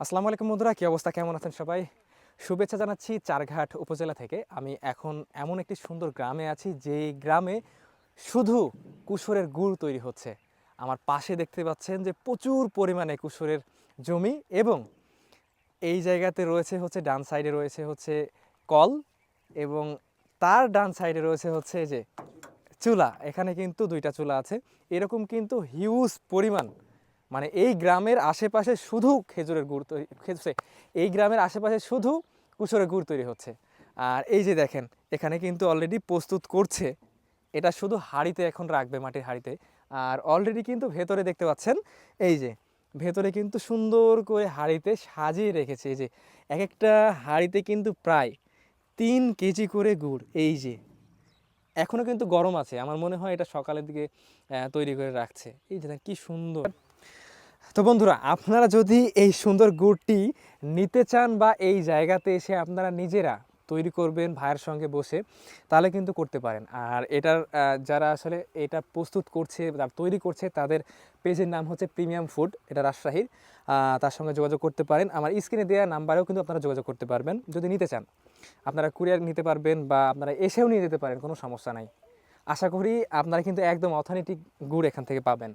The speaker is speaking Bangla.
আসসালামু আলাইকুম বন্ধুরা, কী অবস্থা, কেমন আছেন সবাই? শুভেচ্ছা জানাচ্ছি চারঘাট উপজেলা থেকে। আমি এখন এমন একটি সুন্দর গ্রামে আছি, যেই গ্রামে শুধু কুশরের গুড় তৈরি হচ্ছে। আমার পাশে দেখতে পাচ্ছেন যে প্রচুর পরিমাণে কুশরের জমি, এবং এই জায়গাতে রয়েছে হচ্ছে ডান সাইডে রয়েছে হচ্ছে কল, এবং তার ডান সাইডে রয়েছে হচ্ছে যে চুলা। এখানে কিন্তু দুইটা চুলা আছে। এরকম কিন্তু হিউজ পরিমাণ, মানে এই গ্রামের আশেপাশে শুধু খেজুরের গুড় তৈরি, এই গ্রামের আশেপাশে শুধু কুশরের গুড় তৈরি হচ্ছে। আর এই যে দেখেন, এখানে কিন্তু অলরেডি প্রস্তুত করছে। এটা শুধু হাঁড়িতে এখন রাখবে, মাটির হাঁড়িতে। আর অলরেডি কিন্তু ভেতরে দেখতে পাচ্ছেন, এই যে ভেতরে কিন্তু সুন্দর করে হাঁড়িতে সাজিয়ে রেখেছে। এই যে এক একটা হাঁড়িতে কিন্তু প্রায় 3 কেজি করে গুড়। এই যে এখনও কিন্তু গরম আছে, আমার মনে হয় এটা সকালের দিকে তৈরি করে রাখছে। এই যে কি সুন্দর। তো বন্ধুরা, আপনারা যদি এই সুন্দর গুড়টি নিতে চান বা এই জায়গাতে এসে আপনারা নিজেরা তৈরি করবেন ভাইয়ের সঙ্গে বসে, তাহলে কিন্তু করতে পারেন। আর এটার যারা আসলে এটা প্রস্তুত করছে বা তৈরি করছে, তাদের পেজের নাম হচ্ছে প্রিমিয়াম ফুড, এটা রাজশাহীর। তার সঙ্গে যোগাযোগ করতে পারেন। আমার স্ক্রিনে দেওয়া নাম্বারেও কিন্তু আপনারা যোগাযোগ করতে পারবেন যদি নিতে চান। আপনারা কুরিয়ার নিতে পারবেন বা আপনারা এসেও নিয়ে যেতে পারেন, কোনো সমস্যা নাই। আশা করি আপনারা কিন্তু একদম অথেন্টিক গুড় এখান থেকে পাবেন।